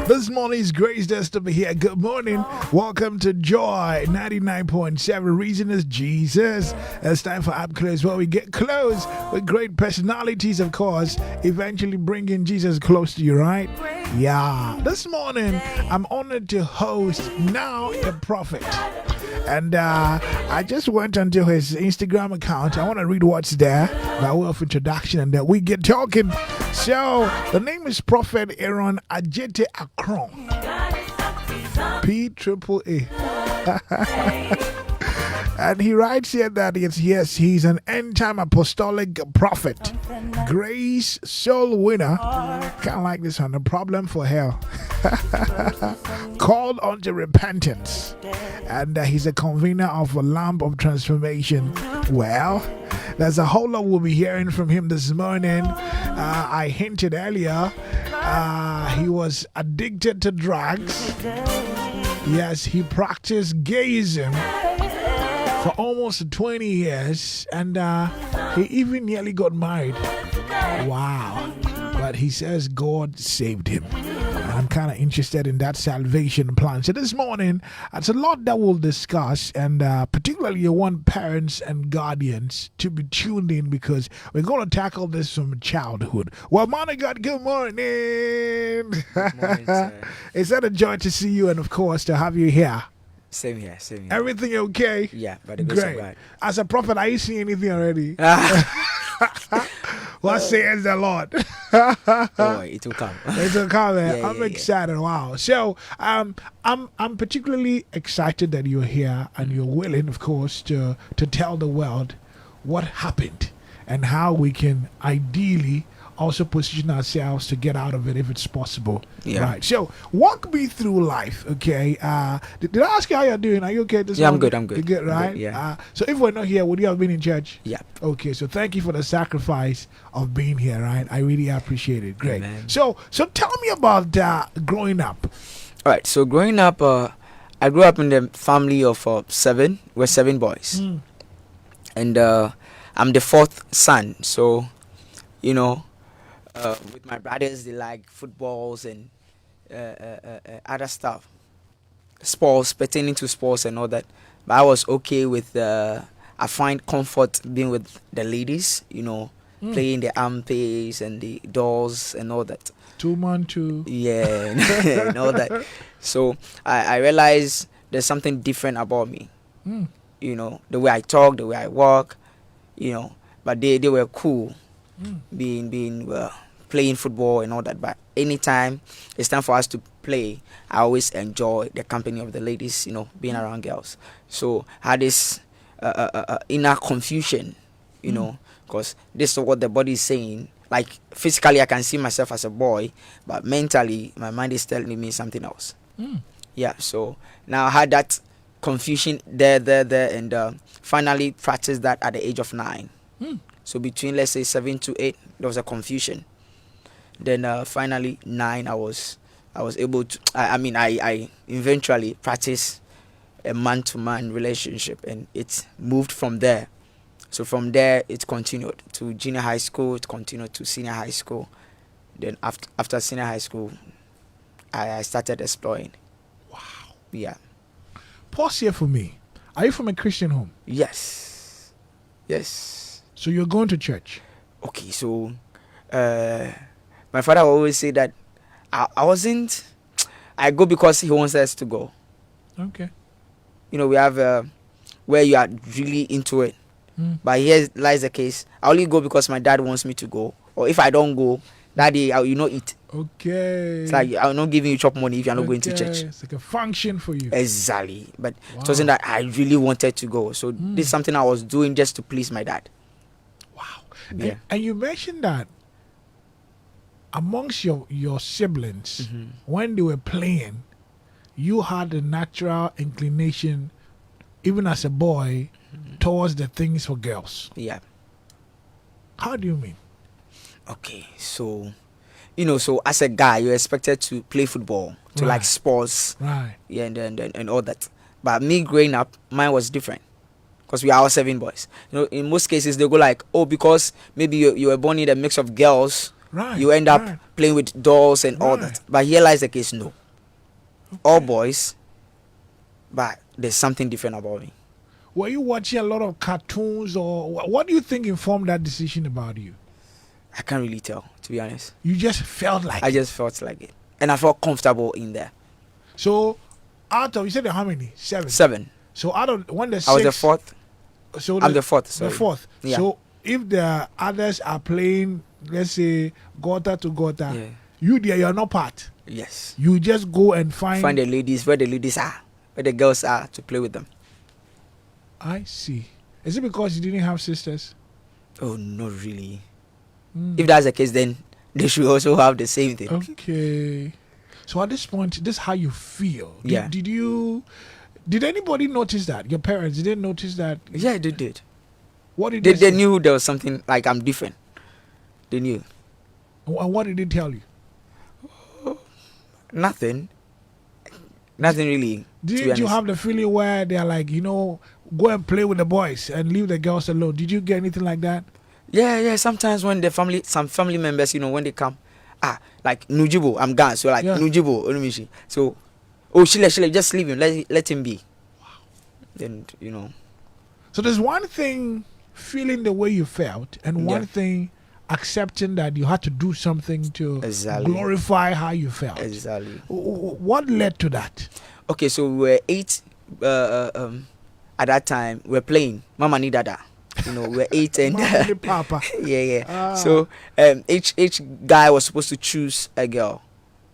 This morning is grace us to be here. Good morning. Welcome to Joy 99.7. Reason is Jesus. It's time for Up Close, where we get close with great personalities, of course, eventually bringing Jesus close to you, right? Yeah. This morning, I'm honored to host Now a Prophet. And I just went onto his Instagram account. I want to read what's there by way of introduction, and then we get talking. So, the name is Prophet Aaron Ajete Akrong. P-triple-A. And he writes here that yes, he's an end-time apostolic prophet, grace soul winner. Kind of like this one, a problem for hell. Called unto repentance. And he's a convener of a lamp of transformation. Well, there's a whole lot we'll be hearing from him this morning. I hinted earlier, he was addicted to drugs. Yes, he practiced gayism for almost 20 years, and he even nearly got married. Wow. But he says God saved him. And I'm kind of interested in that salvation plan. So this morning, it's a lot that we'll discuss, and particularly you want parents and guardians to be tuned in, because we're going to tackle this from childhood. Well, man of God, good morning. Good morning, sir. It's such a joy to see you, and of course to have you here. Same here, same here. Everything okay? Yeah, by the grace of Great. God. As a prophet, are you seeing anything already? What says the Lord? Oh, it will come. It will come. Yeah, I'm yeah, excited. Wow. So I'm particularly excited that you're here and you're willing, of course, to tell the world what happened and how we can ideally also position ourselves to get out of it if it's possible. Yeah. Right. So walk me through life, okay? Did I ask you how you're doing? Are you okay this morning? I'm good. You're good, right? Good, yeah. So if we're not here, would you have been in church? Yeah. Okay, so thank you for the sacrifice of being here, right? I really appreciate it. Great. Amen. So tell me about growing up. All right, so growing up, I grew up in the family of 7. We're 7 boys. And I'm the 4th son. So, you know, with my brothers, they like footballs and other stuff. Sports, pertaining to sports and all that. But I was okay with, I find comfort being with the ladies, you know, playing the armpits and the dolls and all that. 2-man-2. Yeah, and all that. So I realized there's something different about me. You know, the way I talk, the way I walk, you know. But they were cool, being playing football and all that. But anytime it's time for us to play, I always enjoy the company of the ladies, you know, being around girls. So I had this inner confusion, you know, because this is what the body is saying. Like physically, I can see myself as a boy, but mentally, my mind is telling me something else. Yeah, so now I had that confusion there, and finally practiced that at the age of 9. So between, let's say, 7 to 8, there was a confusion. Then finally 9, I was able to. I eventually practiced a man-to-man relationship, and it moved from there. So from there, it continued to junior high school, it continued to senior high school. Then after senior high school, I started exploring. Wow. Yeah. Pause here for me. Are you from a Christian home? Yes. So you're going to church? Okay, so my father always say that I wasn't. I go because he wants us to go. Okay. You know, we have where you are really into it. But here lies the case. I only go because my dad wants me to go. Or if I don't go, that day you not eat. Okay. It's like I'm not giving you chop money if you're not going to church. It's like a function for you. Exactly. But it wasn't that I really wanted to go. So this is something I was doing just to please my dad. Wow. Yeah. And you mentioned that amongst your siblings, when they were playing, you had a natural inclination, even as a boy, towards the things for girls. Yeah. How do you mean? Okay, so, you know, so as a guy, you're expected to play football, to like sports, Right. yeah, and all that. But me growing up, mine was different. Because we are all 7 boys. You know, in most cases, they go like, oh, because maybe you were born in a mix of girls Right. You end up playing with dolls and all that. But here lies the case, no. Okay. All boys, but there's something different about me. Were you watching a lot of cartoons, or what do you think informed that decision about you? I can't really tell, to be honest. You just felt like I just felt like it. And I felt comfortable in there. So, out of, you said how many? 7. 7. So, out of when the 6. I was the 4th. So I'm the 4th, sorry. The 4th. Yeah. So, if the others are playing, let's say, gutter to gutter, Yeah. you there, you're not part. Yes. You just go and find the ladies, where the ladies are, where the girls are, to play with them. I see. Is it because you didn't have sisters? Oh, not really. Mm. If that's the case, then they should also have the same thing. Okay. So at this point, this is how you feel. Yeah. Did anybody notice that? Your parents didn't notice that? Yeah, they did. What did They say? knew there was something like I'm different. They knew. And what did they tell you? Nothing. Nothing really. Didn't you have the feeling where they're like, go and play with the boys and leave the girls alone? Did you get anything like that? Yeah. Sometimes when some family members, when they come, like Nujibo, I'm gone. So like Nujibo, Olumishi. So, Shile, just leave him. Let him be. Wow. Then So there's one thing feeling the way you felt, and one thing accepting that you had to do something to glorify how you felt. Exactly. What led to that? Okay, so we were 8 at that time. We were playing Mama Ni Dada. We were 8 and Mama ni Papa. Yeah. So each guy was supposed to choose a girl.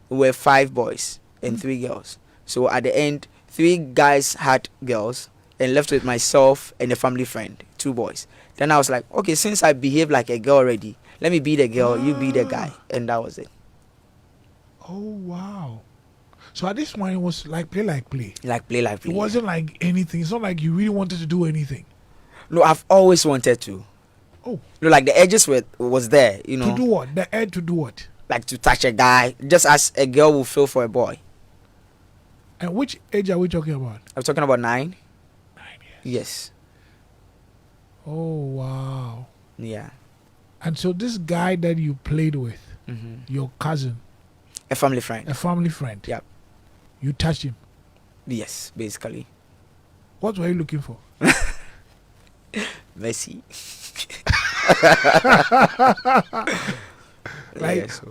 We were 5 boys and 3 girls. So at the end, 3 guys had girls and left with myself and a family friend, 2 boys. Then I was like, okay, since I behave like a girl already, let me be the girl, you be the guy. And that was it. Oh, wow. So at this point, it was like play. Like play. It wasn't like anything. It's not like you really wanted to do anything. No, I've always wanted to. Oh. No, like the edges was there, To do what? The edge to do what? Like to touch a guy, just as a girl will feel for a boy. And which age are we talking about? I'm talking about 9. 9 years. Yes. Oh, wow. Yeah. And so this guy that you played with, your cousin. A family friend. Yep. You touched him. Yes, basically. What were you looking for? Mercy.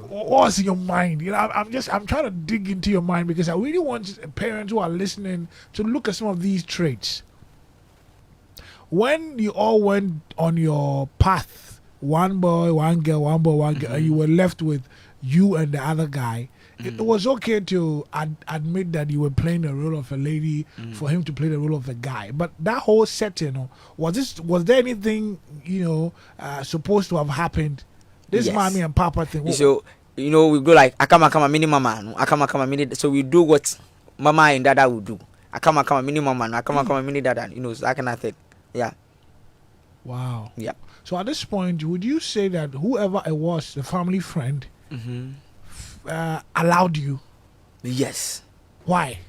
What's in your mind? I'm trying to dig into your mind, because I really want parents who are listening to look at some of these traits. When you all went on your path, one boy, one girl, and you were left with you and the other guy, it was okay to admit that you were playing the role of a lady for him to play the role of a guy. But that whole setting, was there anything supposed to have happened? This mommy and papa thing. So we go like akama mini mama, akama mini. So we do what mama and dada would do. Akama mini mama, akama mini dada. So that kind of thing. Yeah. Wow. Yeah. So at this point, would you say that whoever it was, the family friend, allowed you? Yes. Why?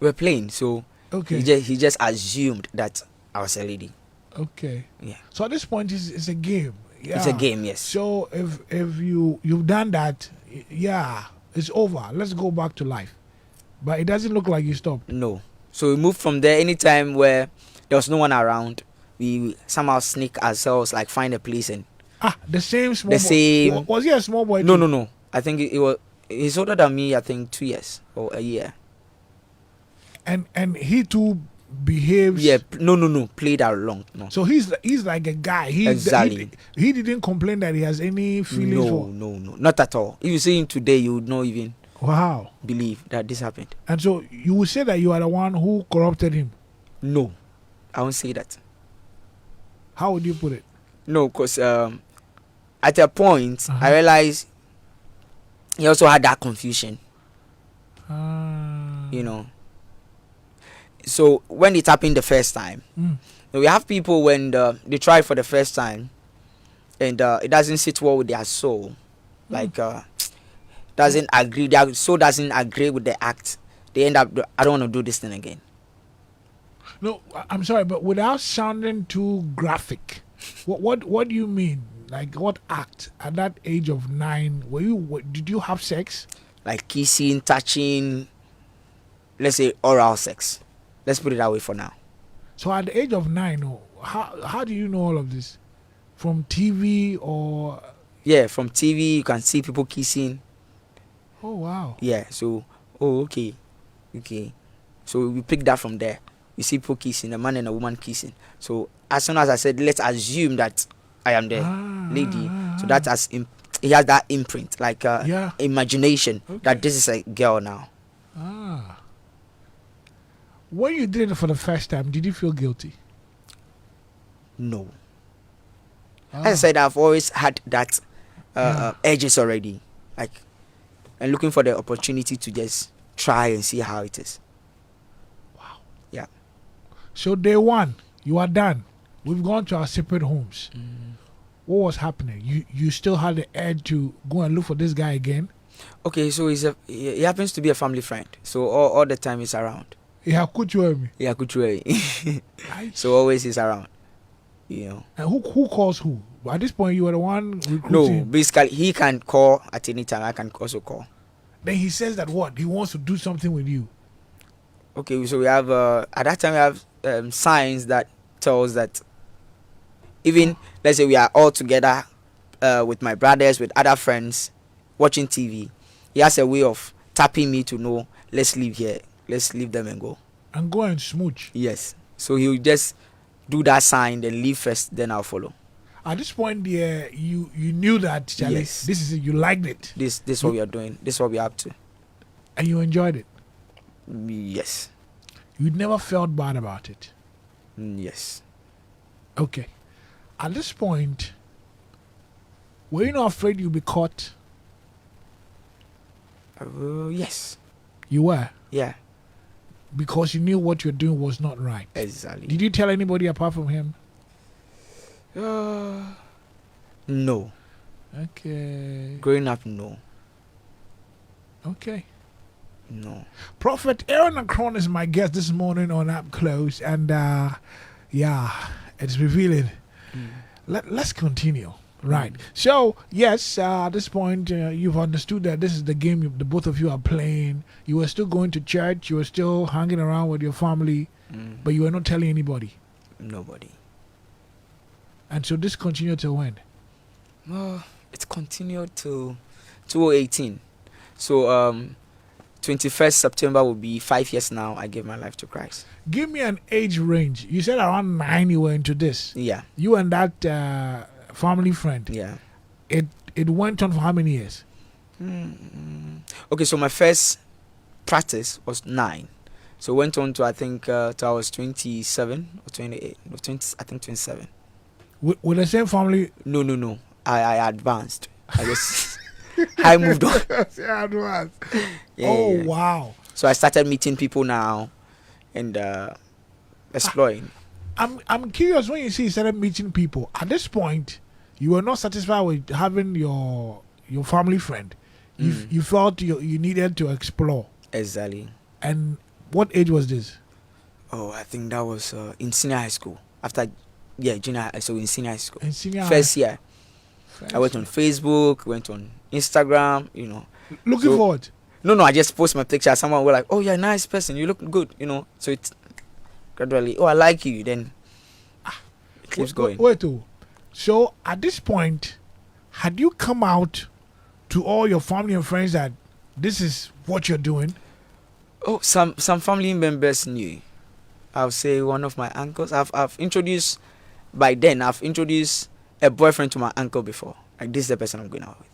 We're playing, so okay. He just assumed that I was a lady. Okay. Yeah. So at this point, it's a game. Yeah. It's a game, yes. So if you've done that, it's over. Let's go back to life. But it doesn't look like you stopped. No. So we moved from there. Anytime where there was no one around, we somehow sneak ourselves, like find a place and. The same small boy. The same. Was he a small boy? No. I think it was. He's older than me. I think 2 years or a year. And he too behaves. Yeah. No. Played along. No. So he's like a guy. Exactly. He didn't complain that he has any feelings for. No. Not at all. If you see him today, you would not even. Wow. Believe that this happened. And so you would say that you are the one who corrupted him? No, I won't say that. How would you put it? No, because at a point I realized he also had that confusion. So when it happened the first time, we have people when they try for the first time and it doesn't sit well with their soul, like doesn't agree. Their soul doesn't agree with the act. They end up. I don't want to do this thing again. No, I'm sorry, but without sounding too graphic, what do you mean? like what act at that age of 9? Did you have sex? Like kissing, touching, let's say oral sex. Let's put it that way for now. So at the age of 9, how do you know all of this? From TV or? Yeah, from TV you can see people kissing. Oh wow. Yeah, so okay. So we pick that from there. You see people kissing, a man and a woman kissing. So as soon as I said, let's assume that I am the lady. So that he has that imprint, like imagination that this is a girl now. When you did it for the first time, did you feel guilty? No. As I said, I've always had that edges already, like, and looking for the opportunity to just try and see how it is. Wow. Yeah. So day one, you are done. We've gone to our separate homes. What was happening? You still had the urge to go and look for this guy again? Okay, so he happens to be a family friend. So all the time he's around. Yeah, could you me? Yeah, could you? So always he's around. You know. And who calls who? At this point, you were the one recruiting. No, basically he can call at any time. I can also call. Then he says that what? He wants to do something with you. Okay, so we have at that time we have signs that tells that even let's say we are all together with my brothers, with other friends, watching TV. He has a way of tapping me to know, let's leave here, let's leave them and go. And go and smooch. Yes. So he'll just do that sign, then leave first, then I'll follow. At this point, you knew that, Charlie, Yes. this is it. You liked it. This is what we are doing. This is what we're up to. And you enjoyed it. Yes. You never felt bad about it. Yes. Okay. At this point, were you not afraid you'd be caught? Yes. You were? Yeah. Because you knew what you're doing was not right. Exactly. Did you tell anybody apart from him? No. Okay. Growing up, no. Okay. No. Prophet Aaron Akrong is my guest this morning on Up Close, and yeah, it's revealing. Let's continue. Right. So, yes, at this point, you've understood that this is the game the both of you are playing. You were still going to church. You were still hanging around with your family, but you were not telling anybody. Nobody. And so this continued till when? It's continued to 2018. So, 21st September will be 5 years now. I gave my life to Christ. Give me an age range. You said around 9 you were into this. Yeah. You and that family friend. Yeah. It went on for how many years? Okay, so my first practice was 9. So went on to I think till I was 27 or 28. No, 20, I think 27. With the same family? No. I advanced. I just I moved on. Yeah, Yeah. Wow. So I started meeting people now and exploring. I'm curious, when you see you started meeting people, at this point you were not satisfied with having your family friend. You felt you needed to explore. Exactly. And what age was this? Oh, I think that was in senior high school. After junior high, so in senior high school. In senior First high. year. I went on Facebook, went on Instagram, you know. Looking So- forward. No, I just post my picture. Someone will like, oh, you're a nice person. You look good, you know. So it's gradually, oh, I like you. Then it keeps going. Wait. So at this point, had you come out to all your family and friends that this is what you're doing? Oh, some family members knew. I'll say one of my uncles. I've introduced a boyfriend to my uncle before. Like, this is the person I'm going out with.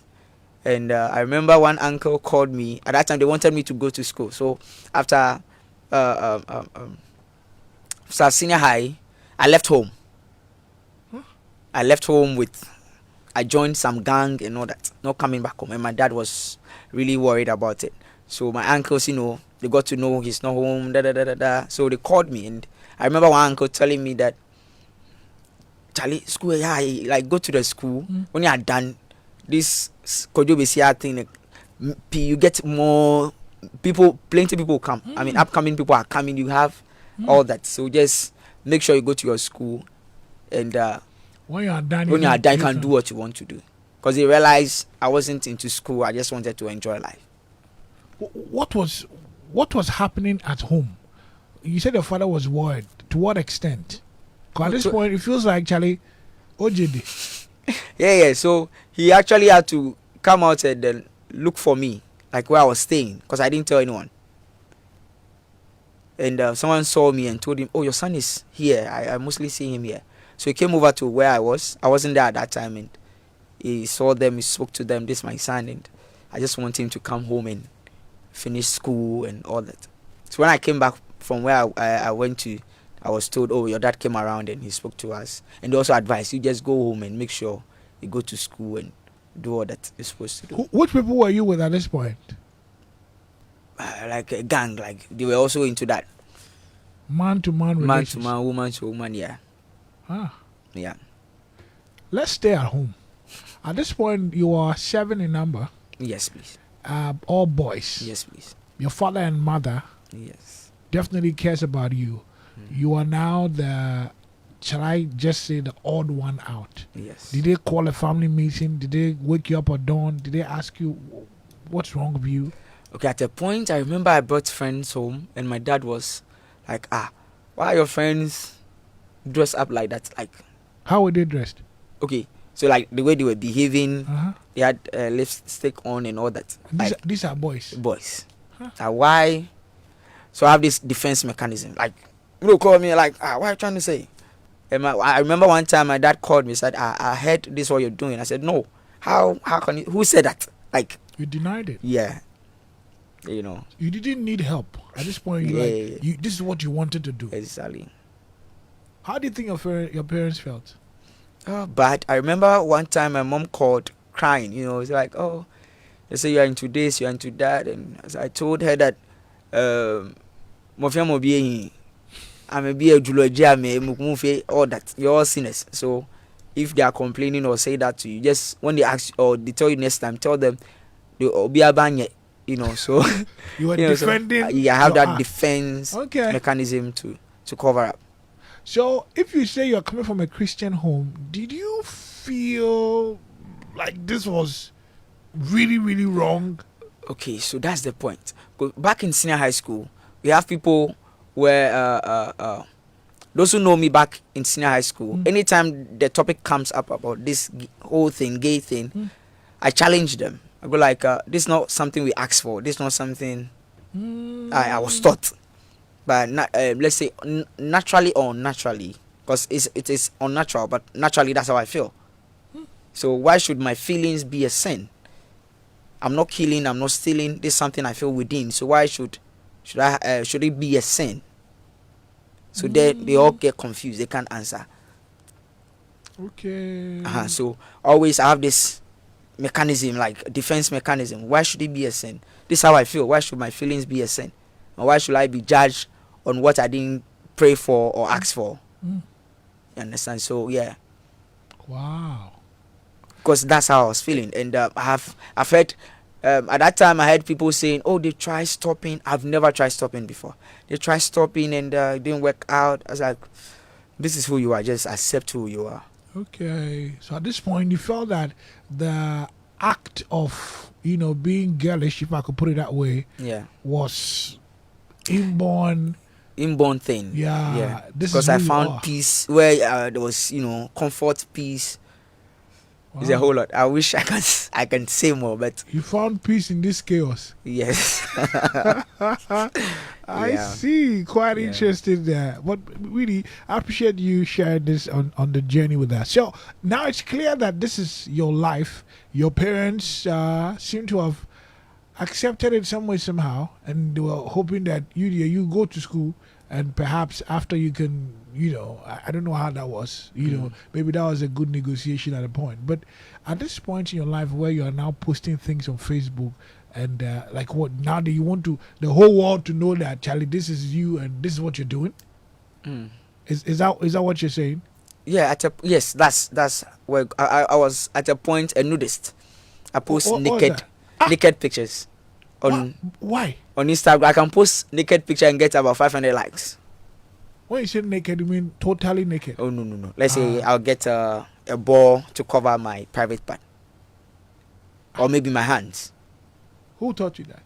And I remember one uncle called me. At that time, they wanted me to go to school. So after senior high, I left home. I joined some gang and all that. Not coming back home. And my dad was really worried about it. So my uncles, you know, they got to know he's not home. So they called me. And I remember one uncle telling me that, Charlie, school, like go to the school. When you are done, this Kojobesia thing, like, you get more people, plenty people come. I mean, upcoming people are coming. You have all that. So just make sure you go to your school and When you are done, when you are done, you can do what you want to do. Because they realized I wasn't into school. I just wanted to enjoy life. What was happening at home? You said your father was worried. To what extent? Because at this point, it feels like Charlie, OJD. Yeah. So he actually had to come out and then look for me, like where I was staying, because I didn't tell anyone. And someone saw me and told him, "Oh, your son is here. I mostly see him here." So he came over to where I was. I wasn't there at that time, and he saw them. He spoke to them. This is my son, and I just want him to come home and finish school and all that. So when I came back from where I went to, I was told, "Oh, your dad came around and he spoke to us, and he also advised you just go home and make sure you go to school and do all that you're supposed to do." Which people were you with at this point? Like a gang, like they were also into that. Man to man, Woman to woman, yeah. Ah. Yeah. Let's stay at home. At this point, you are 7 in number. Yes, please. All boys. Yes, please. Your father and mother Yes. definitely cares about you. You are now the, shall I just say, the odd one out. Yes. Did they call a family meeting? Did they wake you up at dawn? Did they ask you what's wrong with you? Okay, at a point, I remember I brought friends home, and my dad was like, why are your friends dressed up like that? Like, how were they dressed? Okay, so like the way they were behaving, Uh-huh. they had lipstick on and all that. These are boys. Boys. Huh. Like, why? So I have this defense mechanism. Like, you call me like, what are you trying to say? And I remember one time my dad called me, said, I heard this what you're doing. I said, no. How can you? Who said that? Like, you denied it. Yeah. You know. You didn't need help at this point. This is what you wanted to do. Exactly. How do you think your parents felt? But I remember one time my mom called crying. You know, it's like, oh, they say you're into this, you're into that, and as I told her that, I'm a be a julogia, all that. You're all sinners. So if they are complaining or say that to you, just when they ask or they tell you next time, tell them they'll be a banye. You know, so you were defending. I have that defense mechanism to cover up. So, if you say you're coming from a Christian home, did you feel like this was really, really wrong? Okay, so that's the point. Back in senior high school, we have people where those who know me back in senior high school, anytime the topic comes up about this whole thing, gay thing, I challenge them. I go like, this is not something we asked for. This is not something I was taught. But let's say naturally or unnaturally, because it is unnatural, but naturally that's how I feel. So why should my feelings be a sin? I'm not killing, I'm not stealing. This is something I feel within. So why should it be a sin? So they all get confused. They can't answer. Okay. So always I have this mechanism, like defense mechanism. Why should it be a sin? This is how I feel. Why should my feelings be a sin? Or why should I be judged on what I didn't pray for or ask for? You understand? So yeah. Wow. Because that's how I was feeling, and I've heard at that time I heard people saying, "Oh, they try stopping." I've never tried stopping before. They try stopping and it didn't work out. I was like, "This is who you are. Just accept who you are." Okay. So at this point, you felt that the act of being girlish, if I could put it that way, was inborn thing. Yeah. Because I found peace where there was comfort, peace. Wow. It's a whole lot. I wish I can say more, but you found peace in this chaos. Yes. I see. Quite interesting there. But really, I appreciate you sharing this on the journey with us. So now it's clear that this is your life. Your parents seem to have accepted it some way, somehow, and they were hoping that you go to school, and perhaps after you can, I don't know how that was, maybe that was a good negotiation at a point. But at this point in your life where you are now posting things on Facebook, and like what, now that you want the whole world to know that, Charlie, this is you and this is what you're doing? Is that what you're saying? Yeah, yes, that's where I was at a point a nudist. I post naked pictures on why on Instagram. I can post naked picture and get about 500 likes. When you say naked, you mean totally naked? Oh no. Let's say I'll get a ball to cover my private part, or maybe my hands. Who taught you that?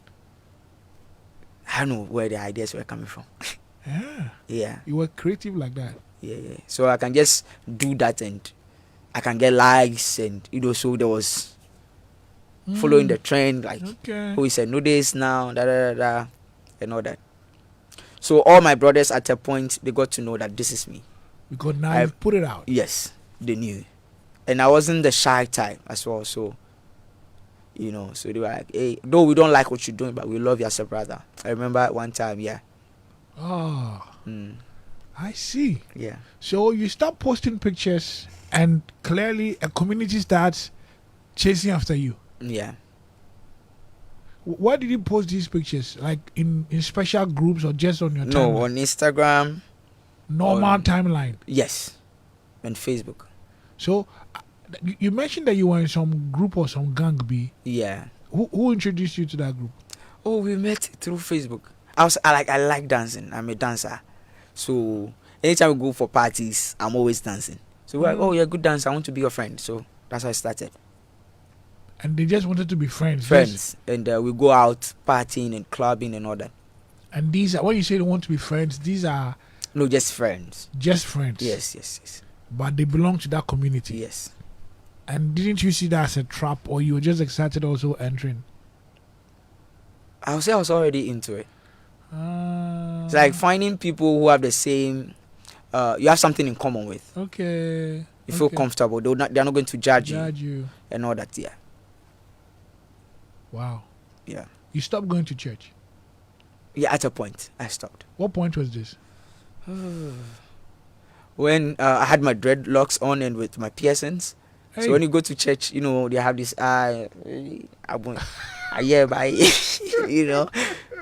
I don't know where the ideas were coming from. Yeah. Yeah. You were creative like that. Yeah. So I can just do that and I can get likes, and so there was following the trend, like who is a nudist now, and all that. So all my brothers at a point, they got to know that this is me. Because now you put it out. Yes, they knew. And I wasn't the shy type as well, so so they were like, hey, though we don't like what you're doing, but we love you as a brother. I remember one time, yeah. Oh, I see. Yeah. So you start posting pictures, and clearly a community starts chasing after you. Yeah. Why did you post these pictures? Like in special groups or just on your timeline? No, on Instagram. Normal timeline? Yes. And Facebook. So you mentioned that you were in some group or some gang B. Yeah. Who introduced you to that group? Oh, we met through Facebook. I like dancing. I'm a dancer. So anytime we go for parties, I'm always dancing. So we're like, oh, you're a good dancer. I want to be your friend. So that's how I started. And they just wanted to be friends. Friends. And we go out partying and clubbing and all that. And these are, when you say they want to be friends, these are... No, just friends. Just friends? Yes. But they belong to that community? Yes. And didn't you see that as a trap, or you were just excited also entering? I would say I was already into it. It's like finding people who have the same... you have something in common with. Okay. You feel comfortable. They're not going to judge you. And all that, yeah. Wow. Yeah. You stopped going to church? Yeah, at a point, I stopped. What point was this? When I had my dreadlocks on and with my piercings. Hey. So when you go to church, they have this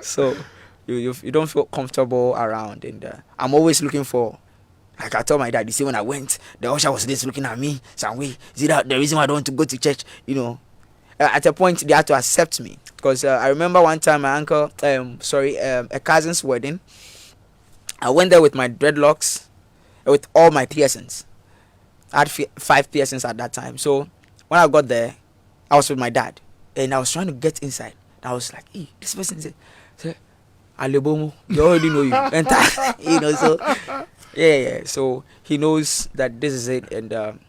so you don't feel comfortable around, and I'm always looking for, like I told my dad, you see, when I went, the usher was just looking at me some way. Is that the reason why I don't want to go to church? At a point they had to accept me, because I remember one time my uncle, a cousin's wedding. I went there with my dreadlocks, with all my piercings. I had 5 piercings at that time. So when I got there, I was with my dad, and I was trying to get inside. I was like, hey, this person said, Alebomo, you already know you. Enter. So yeah. So he knows that this is it, and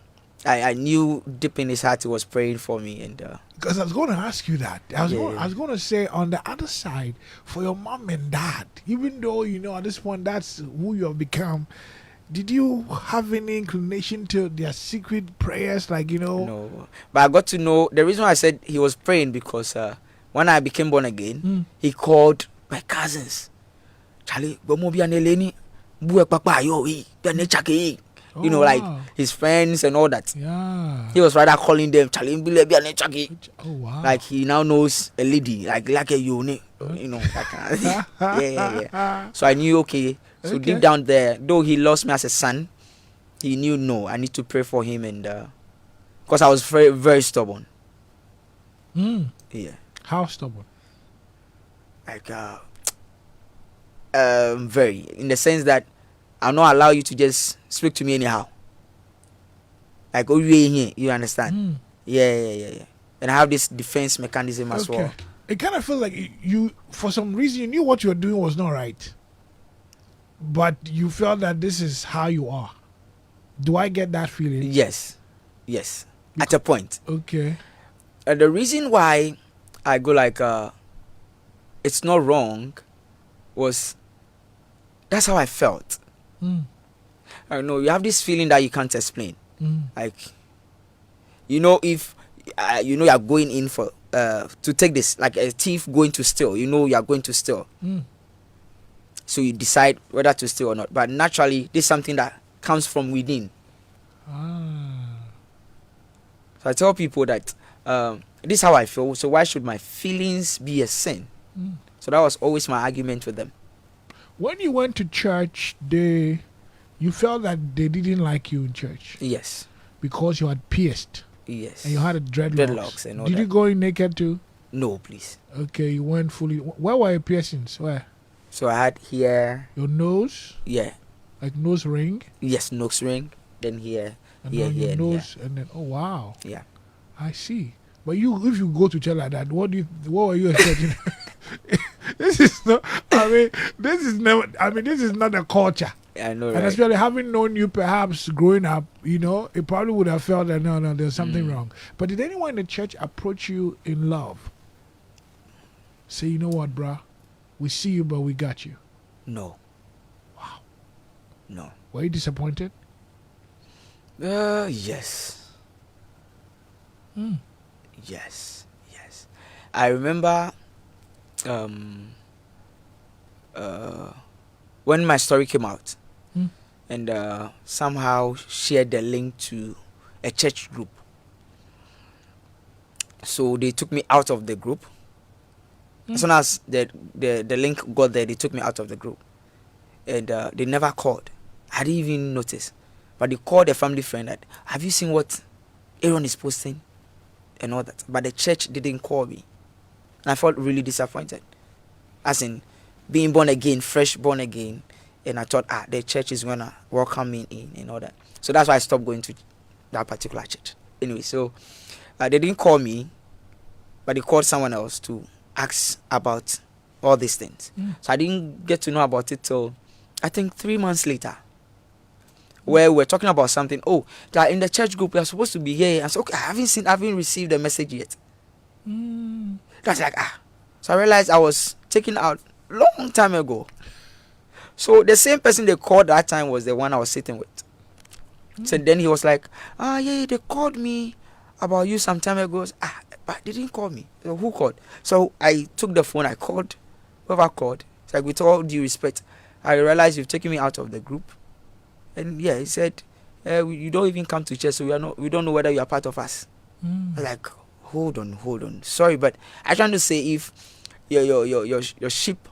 I knew deep in his heart he was praying for me, and because I was going to ask you that. I was going to say, on the other side, for your mom and dad, even though at this point that's who you have become, did you have any inclination to their secret prayers, No, but I got to know the reason why I said he was praying, because when I became born again, he called my cousins. Charlie, like his friends and all that. Yeah. He was rather calling them Charlie. Oh wow. Like he now knows a lady, like a unit, that kind of yeah. So I knew, okay. So deep down there, though he lost me as a son, he knew, no, I need to pray for him, and because I was very, very stubborn. Yeah. How stubborn? Like very, in the sense that I'll not allow you to just speak to me anyhow. Like, oh, you understand? Yeah. And I have this defense mechanism as well. It kind of feels like you, for some reason, you knew what you were doing was not right, but you felt that this is how you are. Do I get that feeling? Yes. At a point. Okay. And the reason why I go like, it's not wrong, was that's how I felt. I know you have this feeling that you can't explain. Like, if you are going in for to take this, like a thief going to steal, you are going to steal. So you decide whether to steal or not. But naturally, this is something that comes from within. So I tell people that this is how I feel. So why should my feelings be a sin? So that was always my argument with them. When you went to church, you felt that they didn't like you in church. Yes. Because you had pierced. Yes. And you had a dreadlocks. And all Did that. you go in naked too? No, please. Okay, you went fully. Where were your piercings? Where? So I had here. Your nose? Yeah. Like nose ring? Yes, nose ring. Then here. and Yeah, on your yeah, nose, and then, oh wow, yeah. I see. But if you go to church like that, what were you expecting? This is not. I mean, this is never. I mean, this is not a culture. I know, And right? especially having known you, perhaps growing up, it probably would have felt that no, there's something wrong. But did anyone in the church approach you in love? Say, you know what, bruh? We see you, but we got you. No. Wow. No. Were you disappointed? Yes. Mm. Yes. I remember when my story came out, and somehow shared the link to a church group. So they took me out of the group. As soon as the link got there, they took me out of the group. And they never called. I didn't even notice. But they called a family friend that, have you seen what Aaron is posting? And all that. But the church didn't call me. And I felt really disappointed. As in, being born again, fresh born again. And I thought, the church is going to welcome me in and all that. So that's why I stopped going to that particular church. Anyway, so they didn't call me, but they called someone else to ask about all these things. So I didn't get to know about it till, I think, 3 months later, where we're talking about something. Oh, that in the church group, we're supposed to be here. I said, okay, I haven't received the message yet. That's like, So I realized I was taken out long time ago. So the same person they called that time was the one I was sitting with. So then he was like, yeah, they called me about you some time ago. But they didn't call me. So who called? So I took the phone, I called, whoever called. It's like, with all due respect, I realized you've taken me out of the group. And yeah, he said, you don't even come to church, so we don't know whether you are part of us. I was like, hold on. Sorry, but I'm trying to say, if your sheep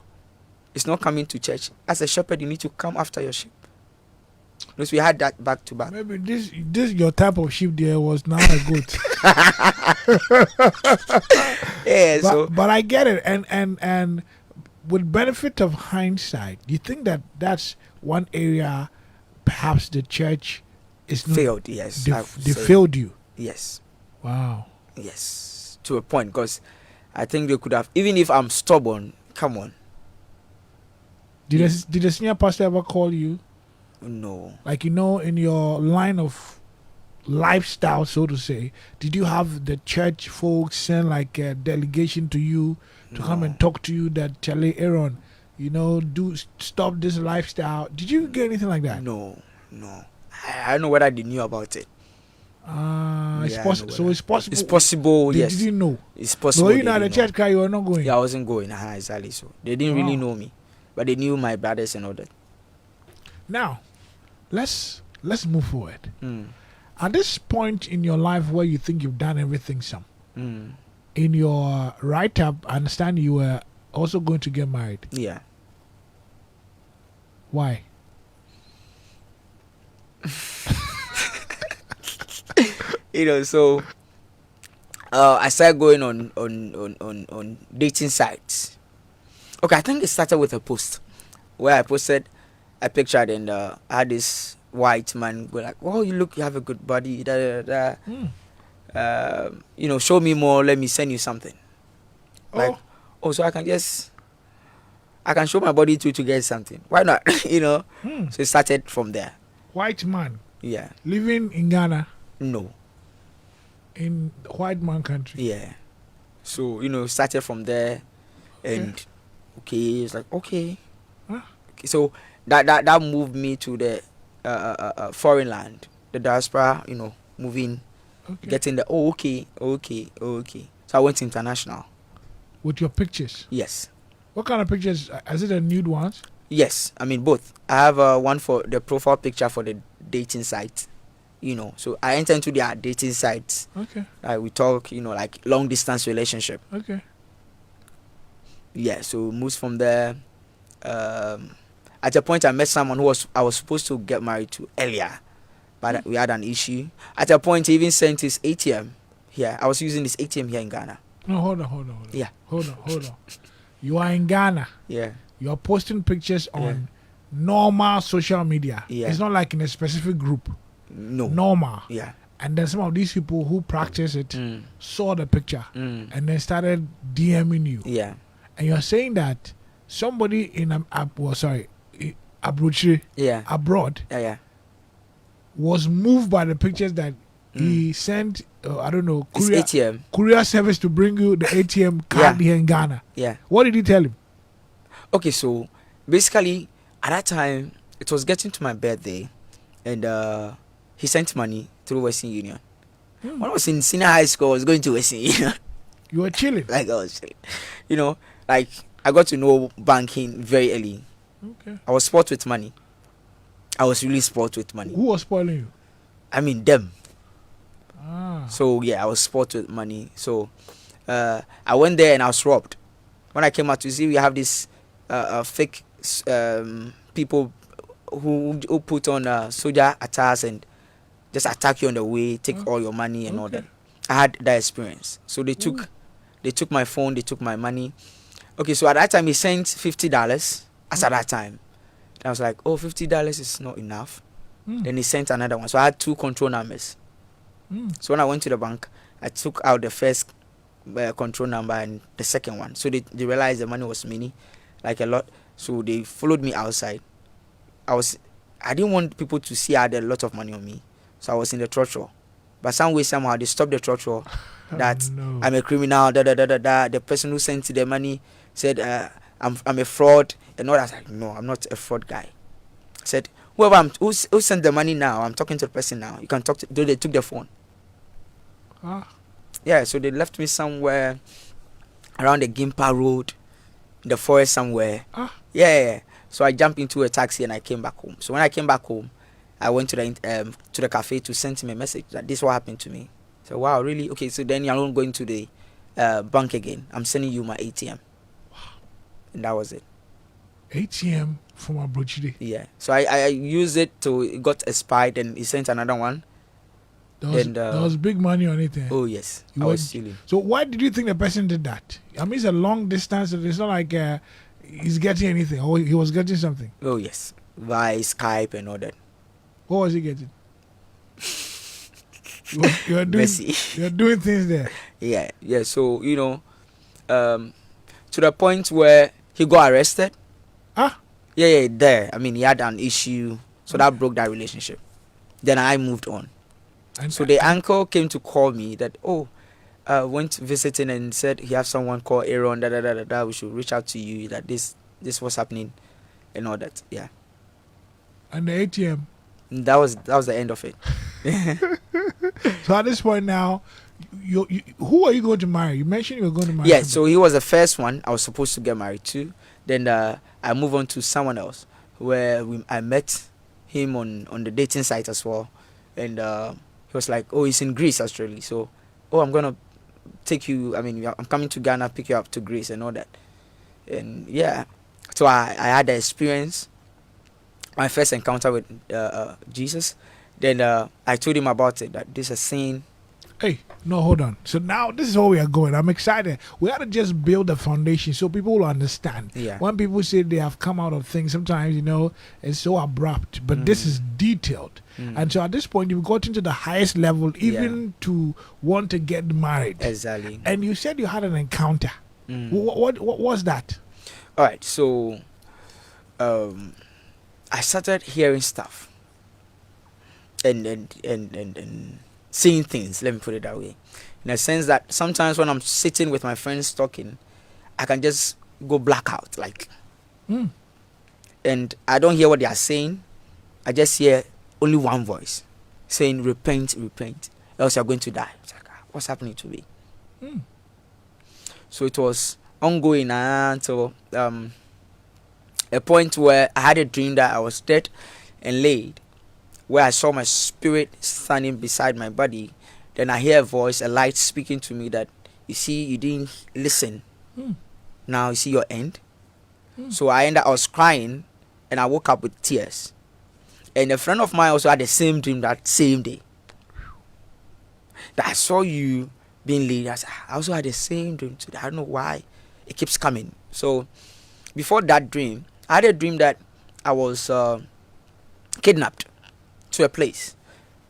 is not coming to church, as a shepherd, you need to come after your sheep. Because we had that back to back. Maybe this your type of sheep there was now a goat. Yeah, but I get it, and with benefit of hindsight, you think that that's one area perhaps the church is not failed. Yes, they failed you. Yes. Wow. Yes, to a point, because I think they could have, even if I'm stubborn. Come on. Did the senior pastor ever call you? No. Like, in your line of lifestyle, so to say, did you have the church folks send like a delegation to you to come and talk to you that, Charlie, Aaron, do stop this lifestyle? Did you get anything like that? No. I don't know whether they knew about it. It's possible. So it's possible. It's possible. They Yes. didn't know. It's possible. So at the church car, you were not going. Yeah, I wasn't going. Exactly. So they didn't really know me, but they knew my brothers and all that. Now, let's move forward. At this point in your life where you think you've done everything, in your write-up, I understand you were also going to get married. Yeah. Why? So I started going on dating sites. Okay, I think it started with a post where I posted a picture, and I had this white man go like, "Oh, you have a good body, show me more, let me send you something." Like, so I can show my body to get something. Why not? So it started from there. White man. Yeah. Living in Ghana. No. In white man country. Yeah. So, started from there, and it's like, okay. So that moved me to the foreign land, the diaspora, moving, getting the okay. So I went international. With your pictures? Yes. What kind of pictures? Is it a nude ones? Yes, I mean both. I have one for the profile picture for the dating site. So I enter into their dating sites. Okay. We talk, like long distance relationship. Okay. Yeah, so moves from there. At a point, I met someone I was supposed to get married to earlier, but we had an issue. At a point, he even sent his ATM here. I was using this ATM here in Ghana. No, hold on. Yeah. Hold on. You are in Ghana. Yeah. You are posting pictures on normal social media. Yeah. It's not like in a specific group. No. normal. Yeah. And then some of these people who practice it Mm. saw the picture Mm. and then started DMing you. Yeah. And you're saying that somebody in Abroad Yeah. abroad Yeah. Yeah. was moved by the pictures that Mm. he sent. I don't know, It's ATM. courier service to bring you the ATM card Yeah. here in Ghana. Yeah. What did he tell him? Okay, so basically at that time it was getting to my birthday, and he sent money through Western Union. When I was in senior high school, I was going to Western Union. You were chilling. Like I was, you know, like I got to know banking very early. Okay. I was sport with money. I was really sport with money. Who was spoiling you? I mean them. Ah. So yeah, I was sport with money. So I went there and I was robbed. When I came out to see, we have this fake people who put on soldier attires and just attack you on the way, take all your money and all that. I had that experience. So they took my phone, they took my money. Okay, so at that time he sent $50 as at that time. And I was like, oh, $50 is not enough. Then he sent another one. So I had 2 control numbers. So when I went to the bank, I took out the first control number and the second one. So they realized the money was many, like a lot. So they followed me outside. I didn't want people to see I had a lot of money on me. So I was in the trotro. But some way, somehow, they stopped the trotro that I'm a criminal, The person who sent the money said, I'm a fraud. And all that. I was like, no, I'm not a fraud guy. I said, who sent the money now? I'm talking to the person now. You can talk to. They took the phone. Yeah, so they left me somewhere around the Gimpa Road, in the forest somewhere. Yeah. So I jumped into a taxi and I came back home. So when I came back home, I went to the cafe to send him a message that this is what happened to me. So wow, really? Okay, so then you're not going to the bank again. I'm sending you my ATM. Wow. And that was it. ATM from Abroad. Yeah. So I used it to, it got expired and he sent another one. There was big money on it. Oh yes, I was stealing. So why did you think the person did that? I mean, it's a long distance. It's not like he's getting anything. Or he was getting something. Oh yes, via Skype and all that. What was he getting? You're doing things there. Yeah. So to the point where he got arrested. Yeah. There. I mean, he had an issue, so that broke that relationship. Then I moved on. And so the uncle came to call me that went visiting and said he has someone called Aaron. We should reach out to you that this was happening, and all that. Yeah. And the ATM. That was the end of it. So at this point now, who are you going to marry? You mentioned you were going to marry. Yeah. Somebody. So he was the first one I was supposed to get married to. Then I moved on to someone else where I met him on the dating site as well, and he was like, oh, he's in Greece actually. So, I'm gonna take you. I mean, I'm coming to Ghana, pick you up to Greece and all that. And yeah, so I had the experience, my first encounter with Jesus. Then I told him about it, that this is a sin. Hey, no, hold on. So now this is where we are going. I'm excited. We got to just build a foundation so people will understand. Yeah. When people say they have come out of things, sometimes, it's so abrupt. But this is detailed. And so at this point, you've gotten to the highest level, even to want to get married. Exactly. And you said you had an encounter. What was that? All right. So I started hearing stuff. And seeing things, let me put it that way, in a sense that sometimes when I'm sitting with my friends talking, I can just go blackout, like, and I don't hear what they are saying. I just hear only one voice saying, repent, else you're going to die. It's like, what's happening to me? So it was ongoing until a point where I had a dream that I was dead and laid, where I saw my spirit standing beside my body. Then I hear a voice, a light speaking to me that, you see, you didn't listen. Now you see your end. So I was crying and I woke up with tears. And a friend of mine also had the same dream that same day. That I saw you being laid. I also had the same dream today. I don't know why it keeps coming. So before that dream, I had a dream that I was kidnapped to a place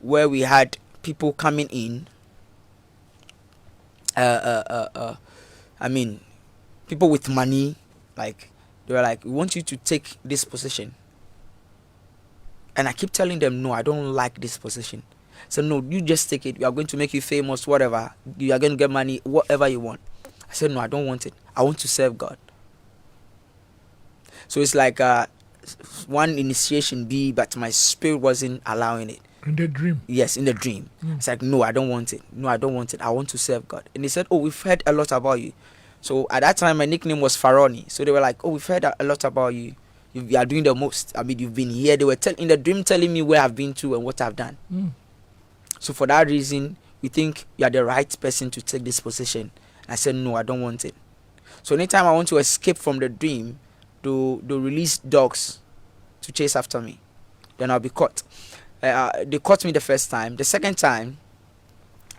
where we had people coming in. I mean, people with money, like they were like, we want you to take this position. And I keep telling them, no, I don't like this position. So no, you just take it. We are going to make you famous, whatever. You are going to get money, whatever you want. I said, no, I don't want it. I want to serve God. So it's like one initiation B, but my spirit wasn't allowing it. In the dream? Yes, in the dream. It's like, no, I don't want it. No, I don't want it. I want to serve God. And they said, oh, we've heard a lot about you. So at that time, my nickname was Faroni. So they were like, oh, we've heard a lot about you. You are doing the most. I mean, you've been here. They were in the dream telling me where I've been to and what I've done. So for that reason, we think you are the right person to take this position. I said, no, I don't want it. So anytime I want to escape from the dream, they'll release dogs to chase after me. Then I'll be caught. They caught me the first time. The second time,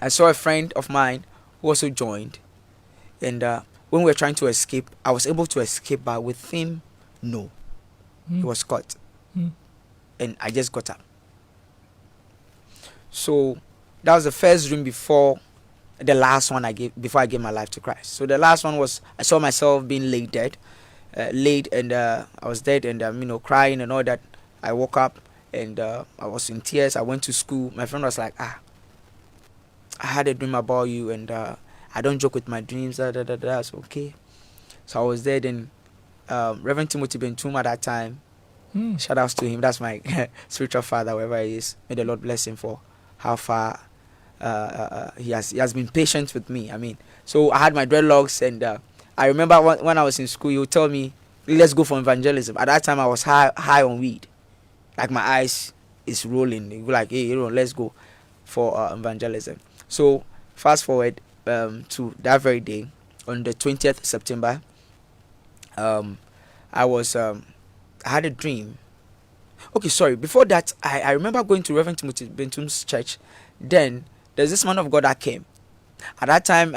I saw a friend of mine who also joined. And when we were trying to escape, I was able to escape, but with him, no. He was caught. And I just got up. So that was the first dream before the last one before I gave my life to Christ. So the last one was, I saw myself being laid and I was dead and crying and all that. I woke up and I was in tears. I went to school. My friend was like, I had a dream about you and I don't joke with my dreams. So okay. So I was there. Then Reverend Timothy Bentum at that time. Shout outs to him. That's my spiritual father, wherever he is. May the Lord bless him for how far he has been patient with me. I mean, so I had my dreadlocks and I remember when I was in school, he would tell me, let's go for evangelism. At that time, I was high on weed. Like my eyes is rolling. He was like, hey, let's go for evangelism. So fast forward to that very day, on the 20th September, I had a dream. Okay, sorry. Before that, I remember going to Reverend Timothy Bentum's church. Then there's this man of God that came. At that time,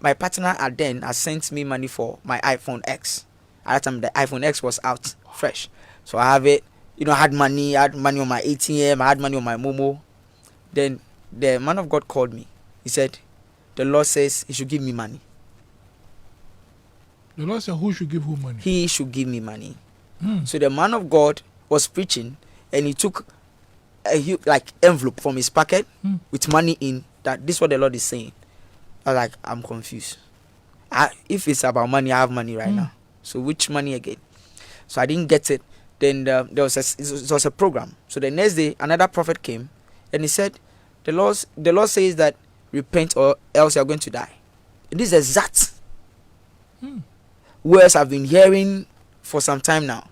my partner had sent me money for my iPhone X. At that time, the iPhone X was out fresh. So I have it. I had money on my ATM. I had money on my Momo. Then the man of God called me. He said, the Lord says he should give me money. The Lord said, who should give who money? He should give me money. So the man of God was preaching and he took a huge envelope from his pocket with money in that. This is what the Lord is saying. I was like, I'm confused. If it's about money, I have money right now. So which money again? So I didn't get it. Then it was a program. So the next day, another prophet came and he said, the Lord says that repent or else you're going to die. And this is exact words I've been hearing for some time now.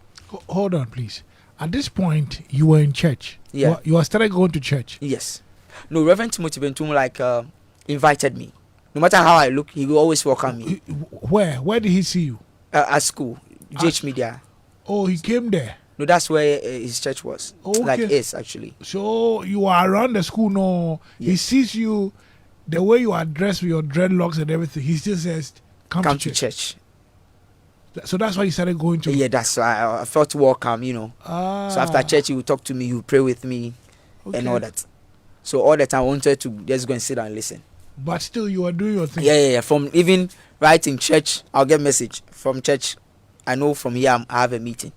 Hold on, please. At this point, you were in church. Yeah. You were started going to church. Yes. No, Reverend Timothy Bentum invited me. No matter how I look, he will always welcome me. Where? Where did he see you? At school. JH Media. Oh, he came there. No, that's where his church was. Okay. Is actually. So you are around the school now. Yes. He sees you, the way you are dressed with your dreadlocks and everything. He still says, come to church. So that's why you started going to. Yeah, that's why I felt welcome, So after church, he would talk to me, he would pray with me, and all that. So all the time, I wanted to just go and sit down and listen. But still, you are doing your thing. Yeah. From even right in church, I'll get message from church. I know from here I have a meeting.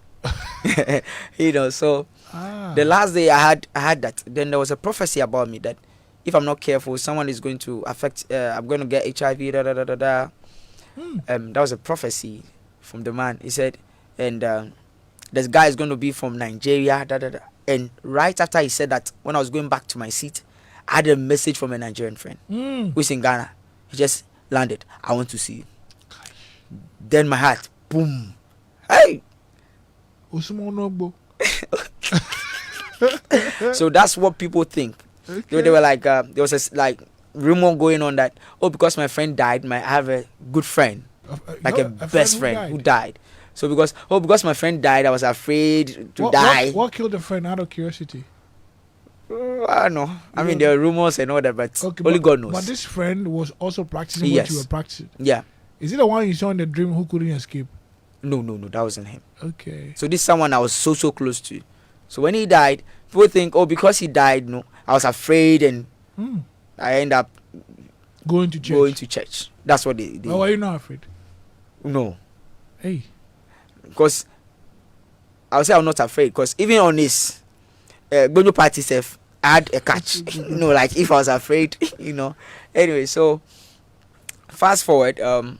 So the last day I had that. Then there was a prophecy about me that if I'm not careful, someone is going to affect. I'm going to get HIV. That was a prophecy from the man. He said, and this guy is going to be from Nigeria. And right after he said that, when I was going back to my seat, I had a message from a Nigerian friend who's in Ghana. He just landed. I want to see you. Then my heart, boom. Hey. So that's what people think. Okay. They were like, there was a rumor going on that, because my friend died, I have a good friend, a best friend who died. So because my friend died, I was afraid to die. What killed the friend, out of curiosity? I don't know. I mean, there are rumors and all that, but only God knows. But this friend was also practicing what you were practicing. Yeah. Is it the one you saw in the dream who couldn't escape? No, that wasn't him. Okay. So this is someone I was so close to. So when he died, people think, because he died, no, I was afraid, and Mm. I end up Going to church. That's what they Why are you not afraid? No, Hey. because I'll say I'm not afraid, because even on this Bonjo party self, I had a catch. Like if I was afraid, Anyway, so fast forward, on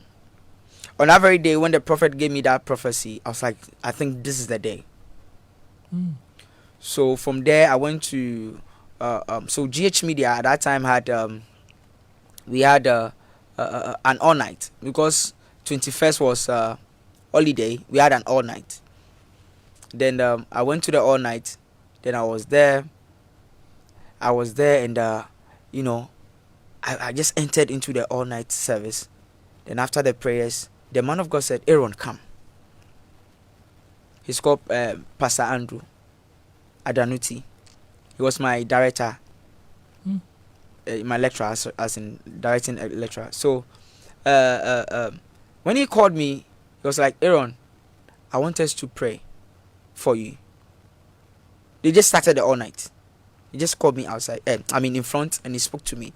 that very day when the prophet gave me that prophecy, I was like, I think this is the day. Mm. So from there, I went to so GH Media at that time had we had an all night, because 21st was holiday. We had an all night. Then I went to the all night. Then I was there, and I just entered into the all night service. Then after the prayers, the man of God said, Aaron, come. He's called Pastor Andrew Adanuti. He was my director, my lecturer, as in directing a lecturer. So when he called me, he was like, Aaron, I want us to pray for you. They just started the all night. He just called me outside, in front, and he spoke to me.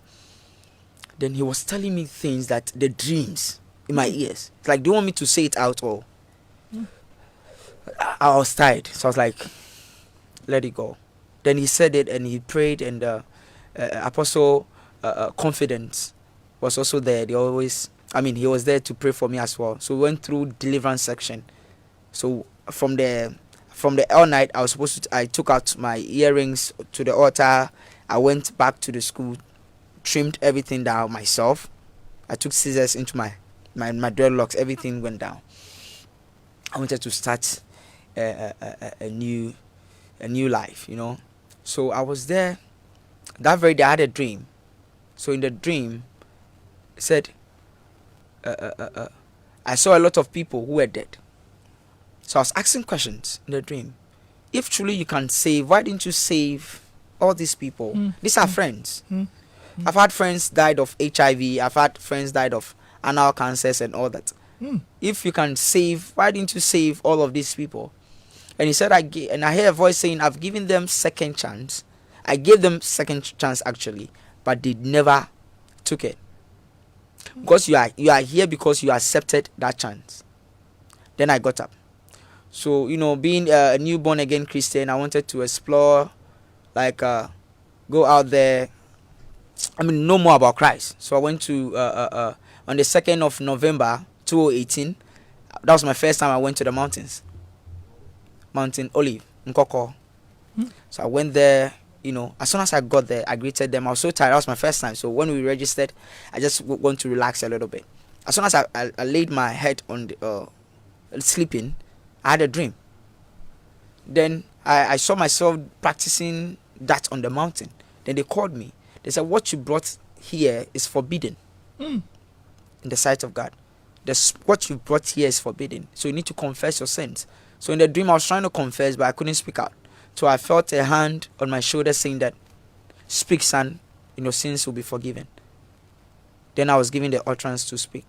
Then he was telling me things, that the dreams in my ears. It's like, do you want me to say it out, or? I was tired, so I was like, let it go. Then he said it, and he prayed, and Apostle Confidence was also there. He was there to pray for me as well. So we went through deliverance section. So from the all night, I took out my earrings to the altar. I went back to the school, trimmed everything down myself. I took scissors into my dreadlocks. Everything went down. I wanted to start a new life, So I was there. That very day, I had a dream. So in the dream, it said, I saw a lot of people who were dead. So I was asking questions in the dream. If truly you can save, why didn't you save all these people? These are friends. I've had friends died of HIV. I've had friends died of anal cancers and all that. If you can save, why didn't you save all of these people? And he said, and I hear a voice saying, I've given them second chance. I gave them second chance actually, but they never took it. Because you are here because you accepted that chance. Then I got up. So, being a newborn again Christian, I wanted to explore, go out there, know more about Christ. So I went to, on the 2nd of November, 2018, that was my first time I went to the mountains. Mountain Olive, Nkoko. So I went there, as soon as I got there, I greeted them. I was so tired, that was my first time. So when we registered, I just want to relax a little bit. As soon as I laid my head on the, sleeping, I had a dream. Then I saw myself practicing that on the mountain. Then they called me. They said, what you brought here is forbidden in the sight of God. What you brought here is forbidden. So you need to confess your sins. So in the dream, I was trying to confess, but I couldn't speak out. So I felt a hand on my shoulder saying that, speak, son, sins will be forgiven. Then I was given the utterance to speak.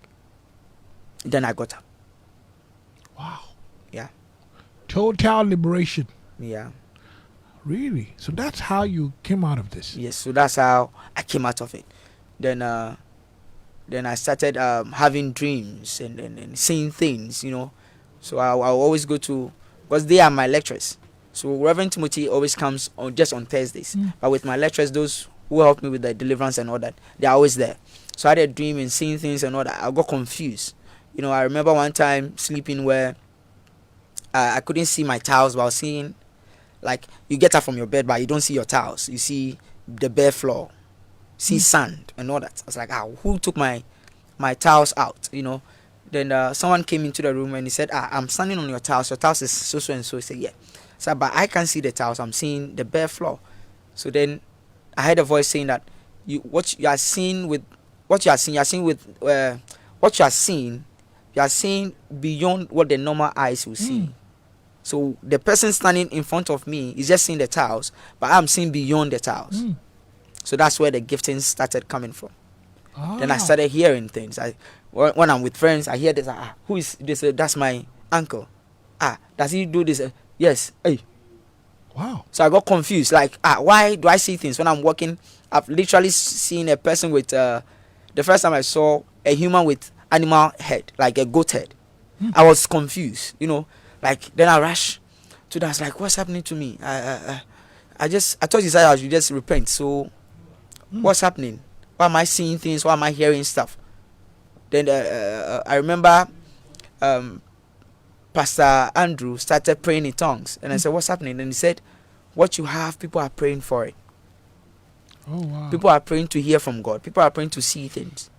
Then I got up. Wow. Yeah. Total liberation. Yeah. Really? So that's how you came out of this? Yes, so that's how I came out of it. Then I started having dreams and seeing things, So I always go to, because they are my lecturers. So Reverend Timothy always comes just on Thursdays. But with my lecturers, those who help me with the deliverance and all that, they're always there. So I had a dream and seeing things and all that. I got confused. I remember one time sleeping where I couldn't see my towels, but I was seeing, like, you get up from your bed, but you don't see your towels. You see the bare floor, see sand and all that. I was like, who took my towels out, Then someone came into the room and he said, I'm standing on your towels. Your towels is so and so. He said, yeah. So, but I can't see the towels. I'm seeing the bare floor. So then I heard a voice saying that what you are seeing beyond what the normal eyes will see. So the person standing in front of me is just seeing the towels, but I'm seeing beyond the towels. So that's where the gifting started coming from. Then I started hearing things. When I'm with friends, I hear this. Who is this? That's my uncle. Does he do this? Yes. Hey. Wow. So I got confused. Like, why do I see things when I'm walking? I've literally seen a person with the first time I saw a human with animal head, like a goat head. I was confused, Like, then I rushed to that. I was like, what's happening to me? I thought you said I should just repent. So what's happening? Why am I seeing things? Why am I hearing stuff? Then I remember Pastor Andrew started praying in tongues. And I said, what's happening? And he said, what you have, people are praying for it. Oh, wow. People are praying to hear from God. People are praying to see things.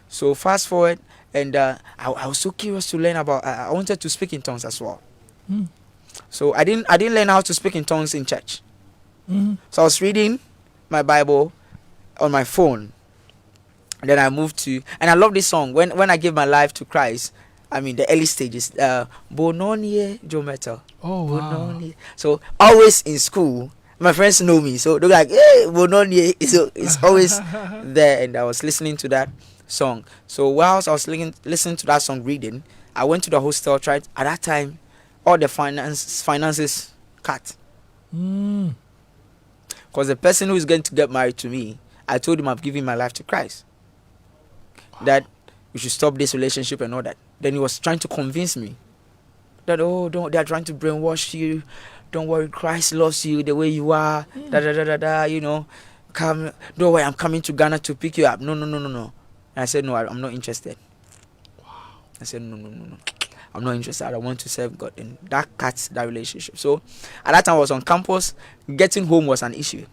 So fast forward, and I was so curious to learn about. I wanted to speak in tongues as well. So I didn't learn how to speak in tongues in church. So I was reading my Bible on my phone. And then I moved to, and I love this song. When I gave my life to Christ, I mean the early stages. Bononie Jometal. Oh, wow. So always in school, my friends know me, so they're like, "Hey, Bononie!" So it's always there, and I was listening to that song. So whilst I was listening to that song, reading, I went to the hostel. Tried at that time, all the finances cut. Because the person who is going to get married to me, I told him I'm giving my life to Christ. Wow. That we should stop this relationship and all that. Then he was trying to convince me that they're trying to brainwash you. Don't worry, Christ loves you the way you are. Come, don't worry, I'm coming to Ghana to pick you up. No. And I said, no, I'm not interested. Wow. I said, no. I'm not interested. I want to serve God. And that cuts that relationship. So at that time I was on campus. Getting home was an issue.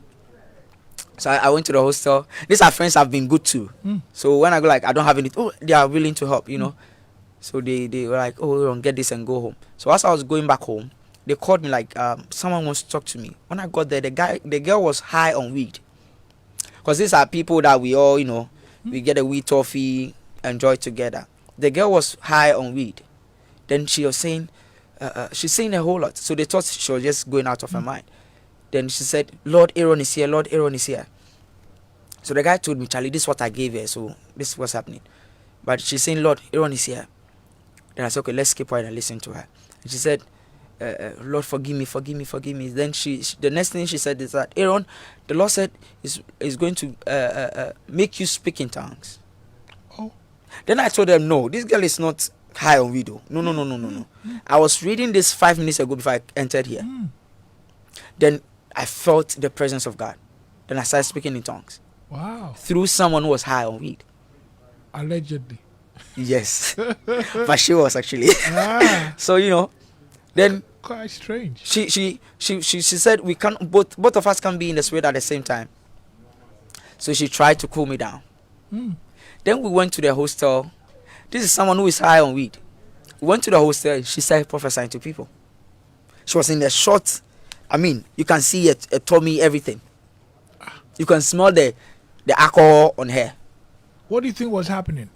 So I went to the hostel. These are friends I've been good to. So when I go like, I don't have any, they are willing to help, So they were like, don't get this and go home. So as I was going back home, they called me like, someone wants to talk to me. When I got there, the girl was high on weed. Because these are people that we all, we get a weed toffee, enjoy together. The girl was high on weed. Then she was saying, she's saying a whole lot. So they thought she was just going out of her mind. Then she said, Lord Aaron is here, Lord Aaron is here. So the guy told me, Charlie, this is what I gave her, so this is what's happening. But she's saying, Lord Aaron is here. Then I said, okay, let's keep quiet and listen to her. And she said, Lord, forgive me. Then the next thing she said is that, Aaron, the Lord said is going to make you speak in tongues. Oh. Then I told them, no, this girl is not high on video. No. I was reading this 5 minutes ago before I entered here. Then I felt the presence of God. Then I started speaking in tongues. Wow. Through someone who was high on weed. Allegedly. Yes. But she was actually. So, then quite strange. She said we can't both of us can be in the spirit at the same time. So she tried to cool me down. Then we went to the hostel. This is someone who is high on weed. We went to the hostel and she started prophesying to people. She was in the short, you can see a tummy, everything. You can smell the alcohol on her. What do you think was happening?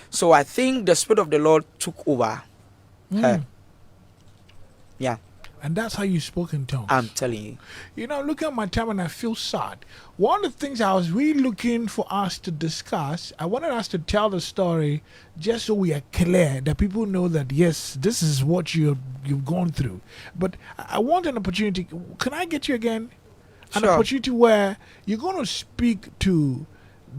So I think the Spirit of the Lord took over her. Yeah. And that's how you spoke in tongues. I'm telling you. Look at my time and I feel sad. One of the things I was really looking for us to discuss, I wanted us to tell the story just so we are clear, that people know that, yes, this is what you've gone through. But I want an opportunity. Can I get you again? An opportunity where you're going to speak to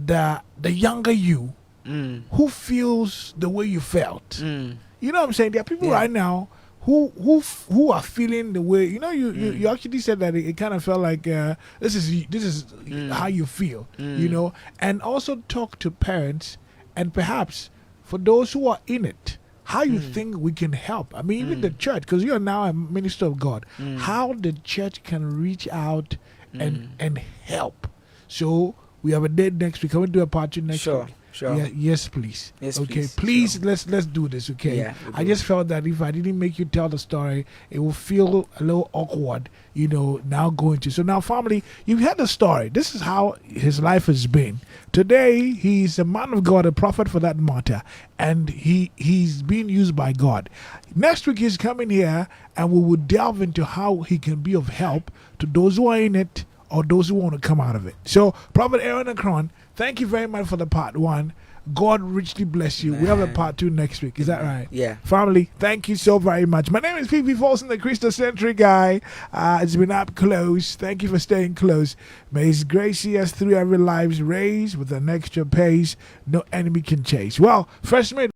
the younger you who feels the way you felt. You know what I'm saying? There are people right now who are feeling the way, you actually said that it kind of felt like this is how you feel, and also talk to parents and perhaps for those who are in it, how you think we can help. Even the church, because you are now a minister of God, how the church can reach out and help. So we have a date next week. Can we do a party next week? Sure. Yeah, yes, please. Yes, okay, please. sure. Let's do this. Okay. Yeah, I just felt that if I didn't make you tell the story, it will feel a little awkward. Now going to. So now, family, you've heard the story. This is how his life has been. Today, he's a man of God, a prophet for that matter, and he's being used by God. Next week, he's coming here, and we will delve into how he can be of help to those who are in it or those who want to come out of it. So, Prophet Aaron Akrong, thank you very much for the part one. God richly bless you. We have a part 2 next week. Is that right? Yeah. Family, thank you so very much. My name is Fifi Folson, the Christocentric guy. It's been up close. Thank you for staying close. May His grace see us through every life's race with an extra pace no enemy can chase. Well, first mate.